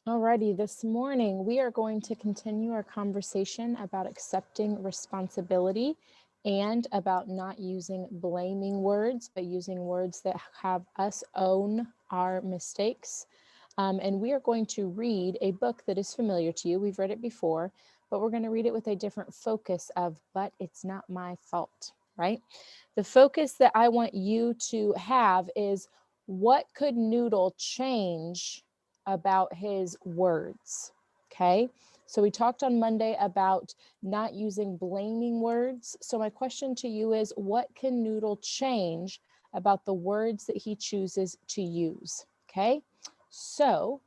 Alrighty, this morning we are going to continue our conversation about accepting responsibility and about not using blaming words, but using words that have us own our mistakes. And we are going to read a book that is familiar to you. We've read it before, but we're going to read it with a different focus of, but it's not my fault, right? The focus that I want you to have is, what could Noodle change about his words? Okay. So we talked on Monday about not using blaming words. So my question to you is, what can Noodle change about the words that he chooses to use? Okay. So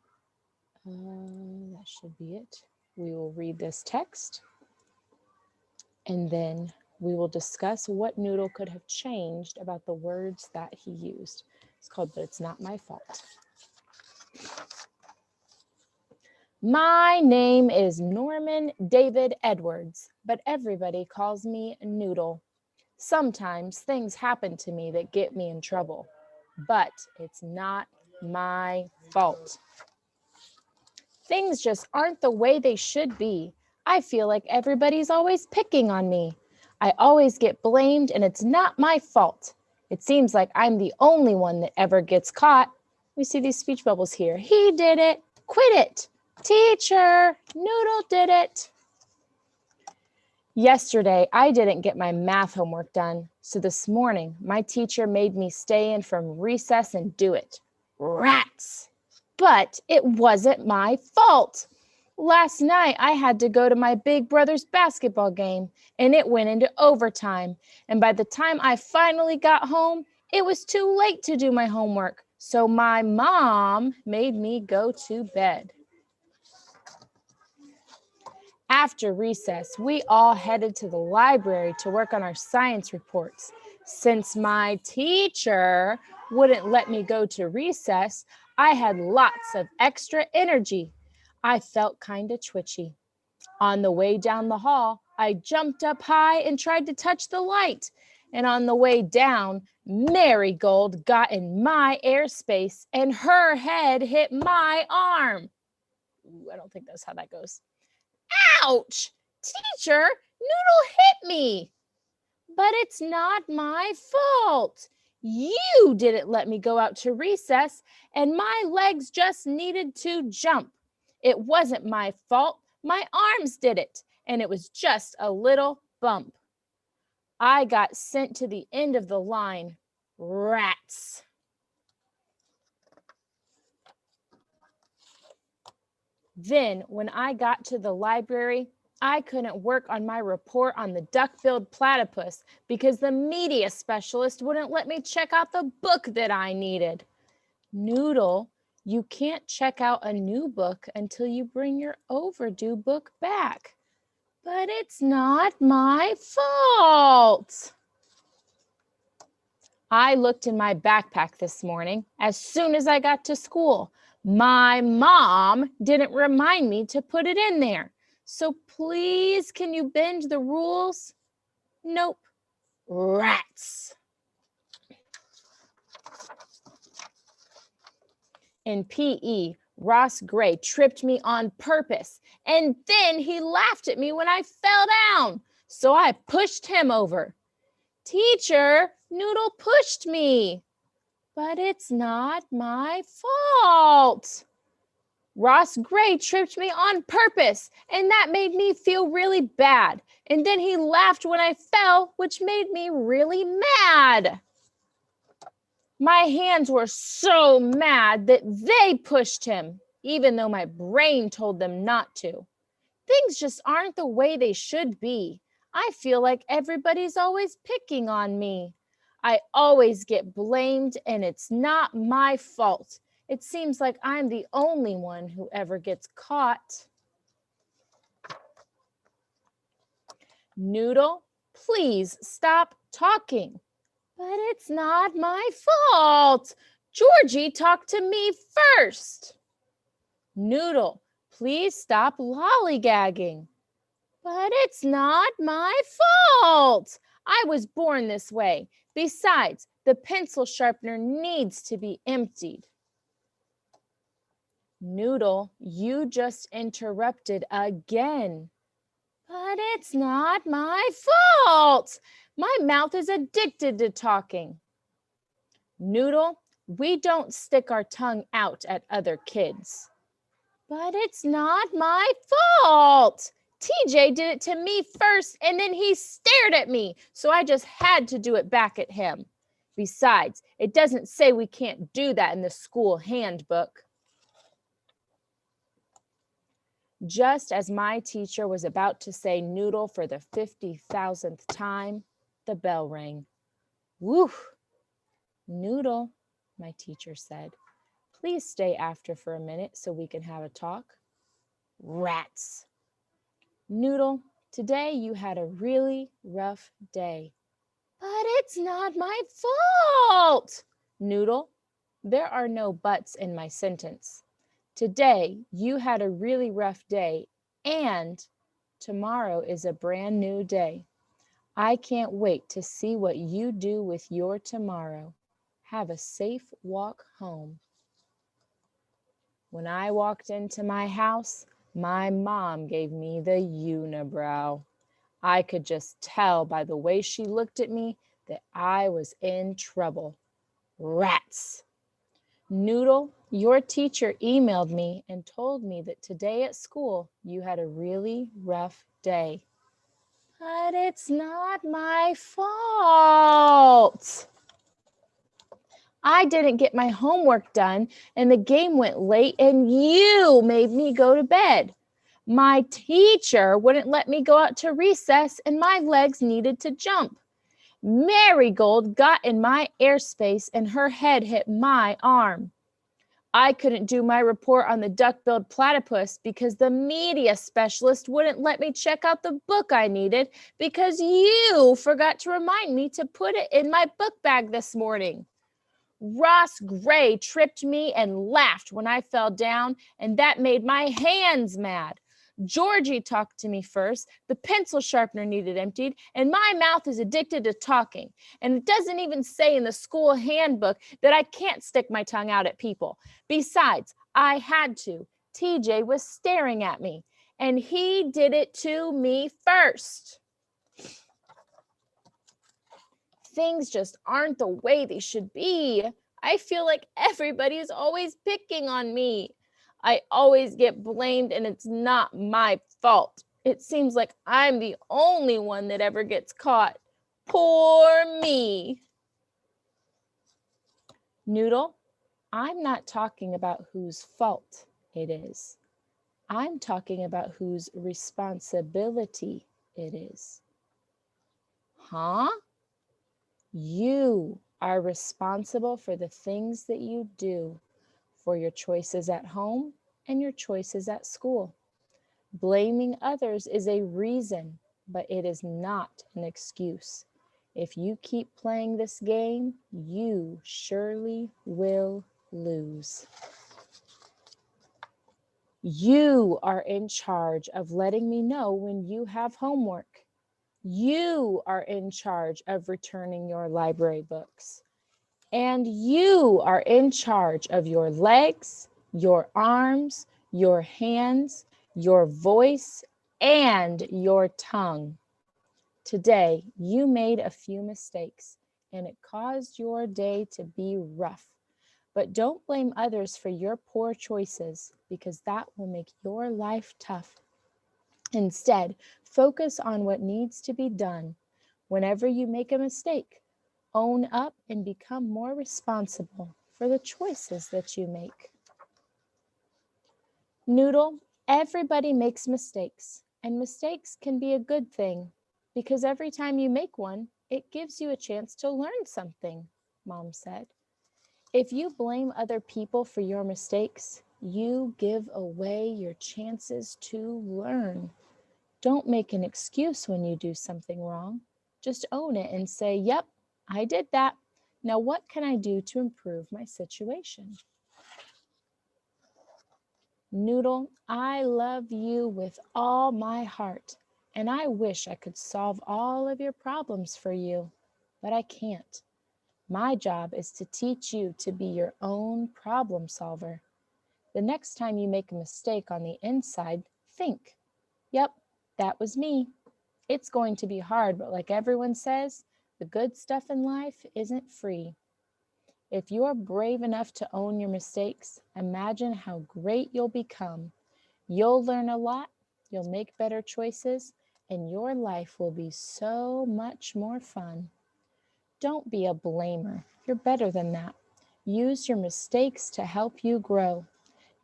that should be it. We will read this text and then we will discuss what Noodle could have changed about the words that he used. It's called But It's Not My Fault. My name is Norman David Edwards, but everybody calls me Noodle. Sometimes things happen to me that get me in trouble, but it's not my fault. Things just aren't the way they should be. I feel like everybody's always picking on me. I always get blamed and it's not my fault. It seems like I'm the only one that ever gets caught. We see these speech bubbles here. He did it. Quit it. Teacher, Noodle did it. Yesterday, I didn't get my math homework done, so this morning, my teacher made me stay in from recess and do it. Rats! But it wasn't my fault. Last night, I had to go to my big brother's basketball game, and it went into overtime. And by the time I finally got home, it was too late to do my homework, so my mom made me go to bed. After recess, we all headed to the library to work on our science reports. Since my teacher wouldn't let me go to recess, I had lots of extra energy. I felt kind of twitchy. On the way down the hall, I jumped up high and tried to touch the light. And on the way down, Marigold got in my airspace and her head hit my arm. Ooh, I don't think that's how that goes. Ouch! Teacher, Noodle hit me. But it's not my fault. You didn't let me go out to recess, and my legs just needed to jump. It wasn't my fault. My arms did it, and it was just a little bump. I got sent to the end of the line. Rats. Then, when I got to the library, I couldn't work on my report on the duck-billed platypus because the media specialist wouldn't let me check out the book that I needed. Noodle, you can't check out a new book until you bring your overdue book back. But it's not my fault. I looked in my backpack this morning as soon as I got to school. My mom didn't remind me to put it in there. So please, can you bend the rules? Nope. Rats. In PE, Ross Gray tripped me on purpose, and then he laughed at me when I fell down. So I pushed him over. Teacher, Noodle pushed me. But it's not my fault. Ross Gray tripped me on purpose, and that made me feel really bad. And then he laughed when I fell, which made me really mad. My hands were so mad that they pushed him, even though my brain told them not to. Things just aren't the way they should be. I feel like everybody's always picking on me. I always get blamed, and it's not my fault. It seems like I'm the only one who ever gets caught. Noodle, please stop talking. But it's not my fault. Georgie talked to me first. Noodle, please stop lollygagging. But it's not my fault. I was born this way. Besides, the pencil sharpener needs to be emptied. Noodle, you just interrupted again. But it's not my fault. My mouth is addicted to talking. Noodle, we don't stick our tongue out at other kids. But it's not my fault. TJ did it to me first and then he stared at me, so I just had to do it back at him. Besides, it doesn't say we can't do that in the school handbook. Just as my teacher was about to say noodle for the 50,000th time, the bell rang. Woo! Noodle, my teacher said, please stay after for a minute so we can have a talk. Rats. Noodle, today you had a really rough day. But it's not my fault. Noodle, there are no buts in my sentence. Today you had a really rough day and tomorrow is a brand new day. I can't wait to see what you do with your tomorrow. Have a safe walk home. When I walked into my house, my mom gave me the unibrow. I could just tell by the way she looked at me that I was in trouble. Rats. Noodle, your teacher emailed me and told me that today at school you had a really rough day. But it's not my fault. I didn't get my homework done and the game went late and you made me go to bed. My teacher wouldn't let me go out to recess and my legs needed to jump. Marigold got in my airspace and her head hit my arm. I couldn't do my report on the duck-billed platypus because the media specialist wouldn't let me check out the book I needed because you forgot to remind me to put it in my book bag this morning. Ross Gray tripped me and laughed when I fell down, and that made my hands mad. Georgie talked to me first, the pencil sharpener needed emptied, and my mouth is addicted to talking. And it doesn't even say in the school handbook that I can't stick my tongue out at people. Besides, I had to. TJ was staring at me, and he did it to me first. Things just aren't the way they should be. I feel like everybody's always picking on me. I always get blamed and it's not my fault. It seems like I'm the only one that ever gets caught. Poor me. Noodle, I'm not talking about whose fault it is. I'm talking about whose responsibility it is. Huh? You are responsible for the things that you do, for your choices at home and your choices at school. Blaming others is a reason, but it is not an excuse. If you keep playing this game, you surely will lose. You are in charge of letting me know when you have homework. You are in charge of returning your library books. And you are in charge of your legs, your arms, your hands, your voice, and your tongue. Today, you made a few mistakes, and it caused your day to be rough. But don't blame others for your poor choices, because that will make your life tough. Instead, focus on what needs to be done. Whenever you make a mistake, own up and become more responsible for the choices that you make. Noodle, everybody makes mistakes, and mistakes can be a good thing because every time you make one, it gives you a chance to learn something, Mom said. If you blame other people for your mistakes, you give away your chances to learn. Don't make an excuse when you do something wrong. Just own it and say, yep, I did that. Now what can I do to improve my situation? Noodle, I love you with all my heart, and I wish I could solve all of your problems for you, but I can't. My job is to teach you to be your own problem solver. The next time you make a mistake on the inside, think, yep, that was me. It's going to be hard, but like everyone says, the good stuff in life isn't free. If you're brave enough to own your mistakes, imagine how great you'll become. You'll learn a lot, you'll make better choices, and your life will be so much more fun. Don't be a blamer. You're better than that. Use your mistakes to help you grow.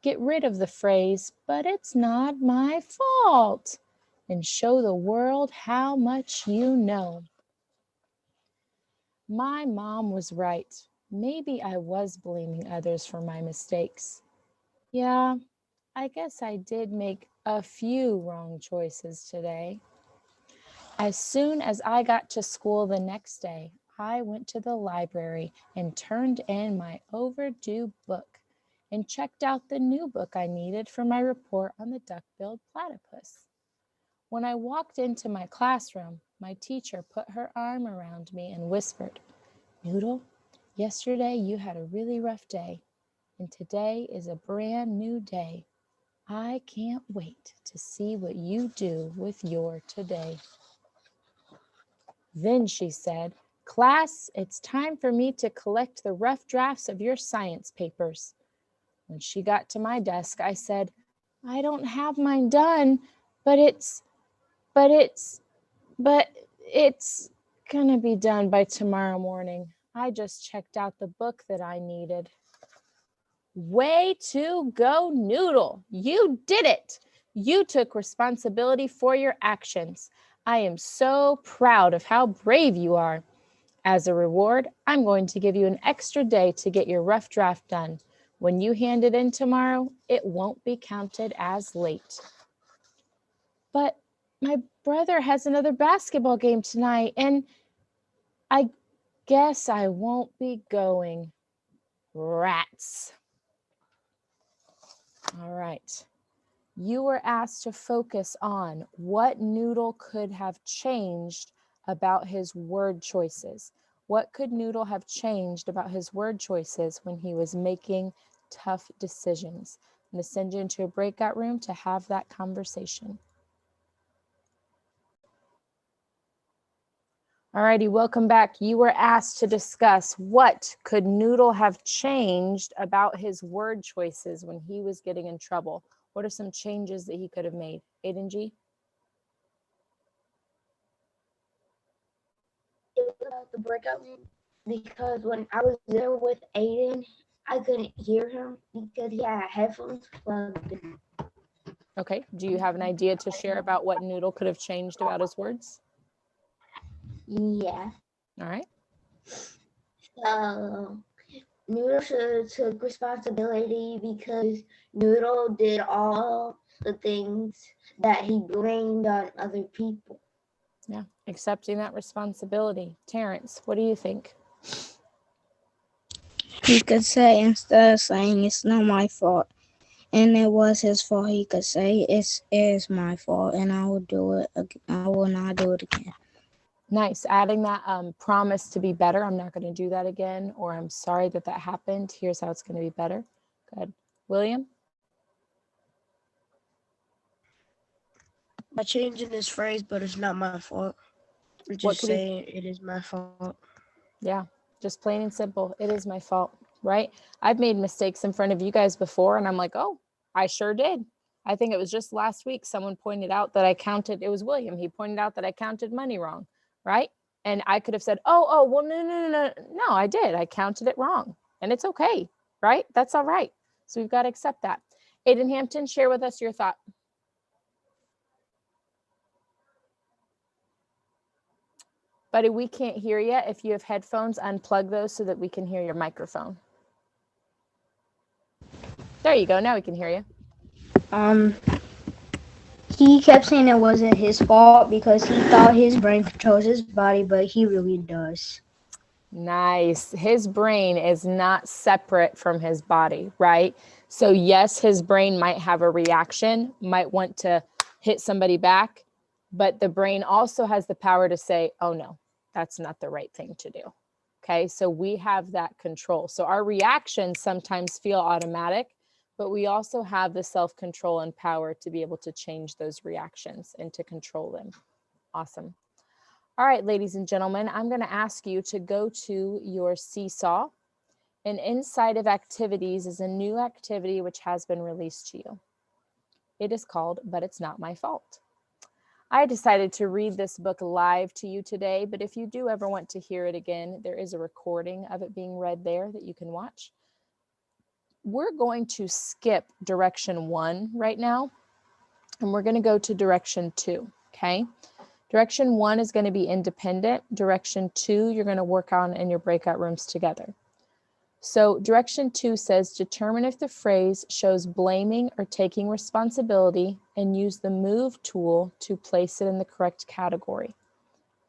Get rid of the phrase, but it's not my fault, and show the world how much you know. My mom was right. Maybe I was blaming others for my mistakes. Yeah, I guess I did make a few wrong choices today. As soon as I got to school the next day, I went to the library and turned in my overdue book and checked out the new book I needed for my report on the duck-billed platypus. When I walked into my classroom, my teacher put her arm around me and whispered, "Noodle, yesterday you had a really rough day, and today is a brand new day. I can't wait to see what you do with your today." Then she said, "Class, it's time for me to collect the rough drafts of your science papers." When she got to my desk, I said, "I don't have mine done, but it's but it's gonna be done by tomorrow morning. I just checked out the book that I needed." Way to go, Noodle. You did it. You took responsibility for your actions. I am so proud of how brave you are. As a reward, I'm going to give you an extra day to get your rough draft done. When you hand it in tomorrow, it won't be counted as late. But my brother has another basketball game tonight, and I guess I won't be going. Rats. All right. You were asked to focus on what Noodle could have changed about his word choices. What could Noodle have changed about his word choices when he was making tough decisions? I'm going to send you into a breakout room to have that conversation. All righty, welcome back. You were asked to discuss what could Noodle have changed about his word choices when he was getting in trouble. What are some changes that he could have made? Aiden G? It was about the breakout room because when I was there with Aiden, I couldn't hear him because he had headphones plugged in. Okay, do you have an idea to share about what Noodle could have changed about his words? Yeah. All right. Noodle should have took responsibility because Noodle did all the things that he blamed on other people. Yeah, accepting that responsibility. Terrence, what do you think? He could say, instead of saying it's not my fault and it was his fault, he could say it is my fault and I will do it. I will not do it again. Nice. Adding that promise to be better. I'm not going to do that again, or I'm sorry that that happened. Here's how it's going to be better. Good. William? By changing this phrase, but it's not my fault. Just saying it is my fault. Yeah, just plain and simple. It is my fault, right? I've made mistakes in front of you guys before, and I'm like, oh, I sure did. I think it was just last week someone pointed out that I counted, it was William. He pointed out that I counted money wrong, right? And I could have said, well, no, I did. I counted it wrong. And it's okay, right? That's all right. So we've got to accept that. Aiden Hampton, share with us your thought. Buddy, we can't hear you. If you have headphones, unplug those so that we can hear your microphone. There you go. Now we can hear you. He kept saying it wasn't his fault because he thought his brain controls his body, but he really does. Nice. His brain is not separate from his body, right? So yes, his brain might have a reaction, might want to hit somebody back, but the brain also has the power to say, oh no, that's not the right thing to do. Okay, so we have that control. So our reactions sometimes feel automatic, but we also have the self-control and power to be able to change those reactions and to control them. Awesome. All right, ladies and gentlemen, I'm going to ask you to go to your seesaw, and inside of activities is a new activity which has been released to you. It is called But It's Not My Fault. I decided to read this book live to you today, but if you do ever want to hear it again, there is a recording of it being read there that you can watch. We're going to skip direction 1 right now, and we're going to go to direction 2, okay? Direction 1 is going to be independent. Direction 2, you're going to work on in your breakout rooms together. So direction 2 says, determine if the phrase shows blaming or taking responsibility and use the move tool to place it in the correct category.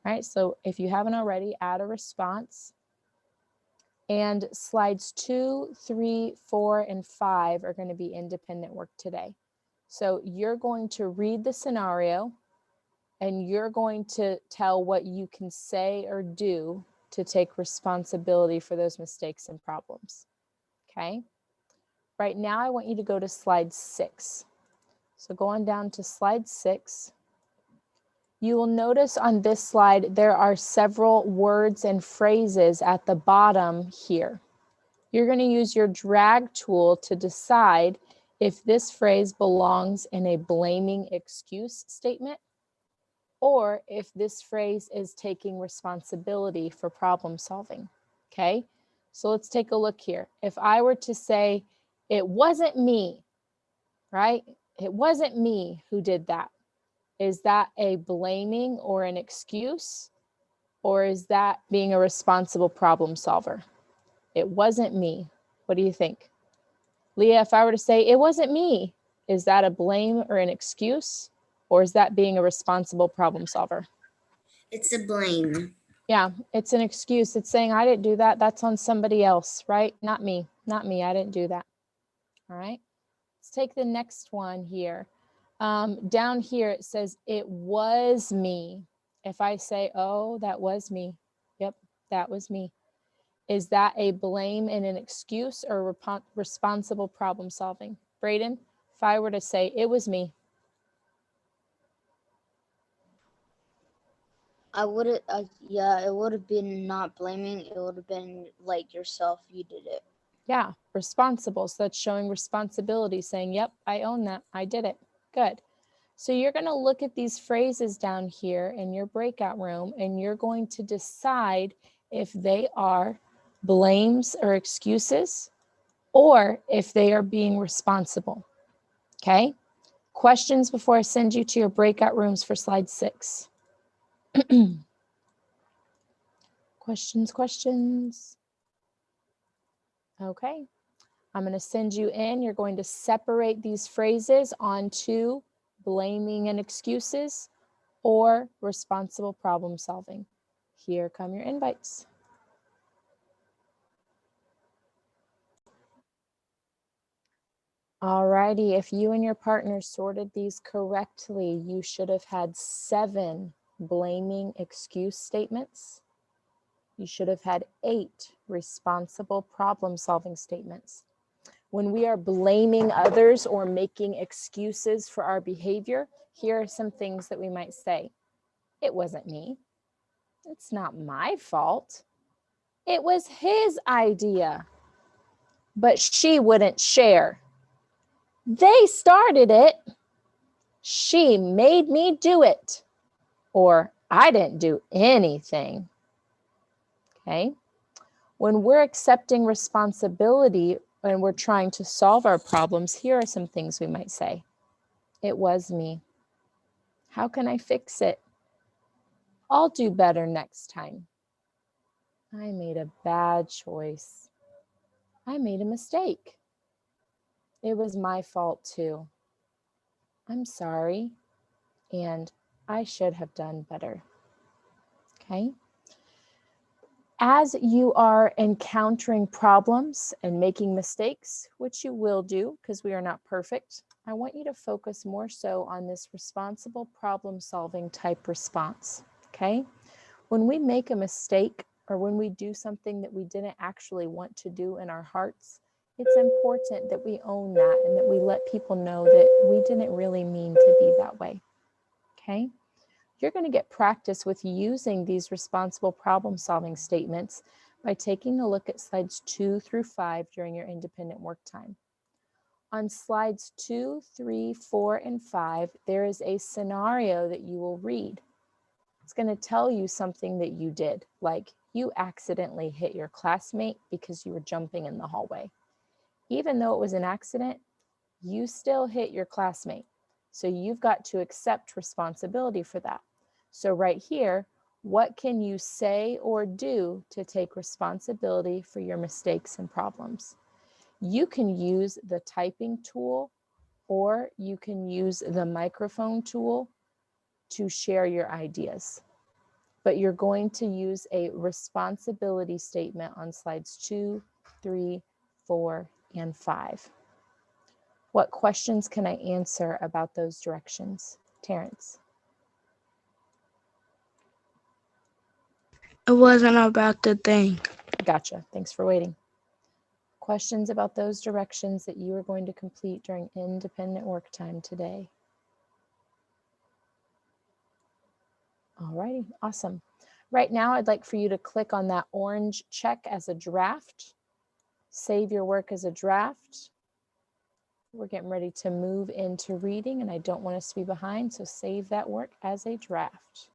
All right, so if you haven't already, add a response. And slides 2, 3, 4, and 5 are going to be independent work today. So you're going to read the scenario, and you're going to tell what you can say or do to take responsibility for those mistakes and problems, okay? Right now, I want you to go to slide 6. So go on down to slide 6. You will notice on this slide, there are several words and phrases at the bottom here. You're going to use your drag tool to decide if this phrase belongs in a blaming excuse statement, or if this phrase is taking responsibility for problem solving, okay? So let's take a look here. If I were to say, it wasn't me, right? It wasn't me who did that. Is that a blaming or an excuse? Or is that being a responsible problem solver? It wasn't me. What do you think? Leah, if I were to say, it wasn't me, is that a blame or an excuse? Or is that being a responsible problem solver? It's a blame. Yeah, it's an excuse. It's saying, I didn't do that. That's on somebody else, right? Not me. Not me. I didn't do that. All right. Let's take the next one here. Down here, it says, it was me. If I say, oh, that was me. Yep, that was me. Is that a blame and an excuse or responsible problem solving? Brayden, if I were to say, it was me. I would have, yeah, it would have been not blaming. It would have been like yourself, you did it. Yeah, responsible. So that's showing responsibility, saying, yep, I own that. I did it. Good. So you're going to look at these phrases down here in your breakout room, and you're going to decide if they are blames or excuses, or if they are being responsible. Okay? Questions before I send you to your breakout rooms for slide 6. Questions? Okay. I'm going to send you in. You're going to separate these phrases onto blaming and excuses or responsible problem solving. Here come your invites. Alrighty, if you and your partner sorted these correctly, you should have had 7 blaming excuse statements. You should have had 8 responsible problem solving statements. When we are blaming others or making excuses for our behavior, here are some things that we might say. It wasn't me. It's not my fault. It was his idea, but she wouldn't share. They started it. She made me do it. Or I didn't do anything. Okay? When we're accepting responsibility and we're trying to solve our problems, here are some things we might say. It was me. How can I fix it? I'll do better next time. I made a bad choice. I made a mistake. It was my fault too. I'm sorry, and I should have done better. Okay? As you are encountering problems and making mistakes, which you will do because we are not perfect, I want you to focus more so on this responsible problem-solving type response, okay? When we make a mistake or when we do something that we didn't actually want to do in our hearts, It's important that we own that and that we let people know that we didn't really mean to be that way. Okay? You're going to get practice with using these responsible problem solving statements by taking a look at slides 2 through 5 during your independent work time. On slides 2, 3, 4, and 5, there is a scenario that you will read. It's going to tell you something that you did, like you accidentally hit your classmate because you were jumping in the hallway. Even though it was an accident, you still hit your classmate. So you've got to accept responsibility for that. So right here, what can you say or do to take responsibility for your mistakes and problems? You can use the typing tool or you can use the microphone tool to share your ideas. But you're going to use a responsibility statement on slides 2, 3, 4, and 5. What questions can I answer about those directions? Terrence. It wasn't about the thing. Gotcha. Thanks for waiting. Questions about those directions that you are going to complete during independent work time today? All righty, awesome. Right now, I'd like for you to click on that orange check as a draft. Save your work as a draft. We're getting ready to move into reading, and I don't want us to be behind, so save that work as a draft.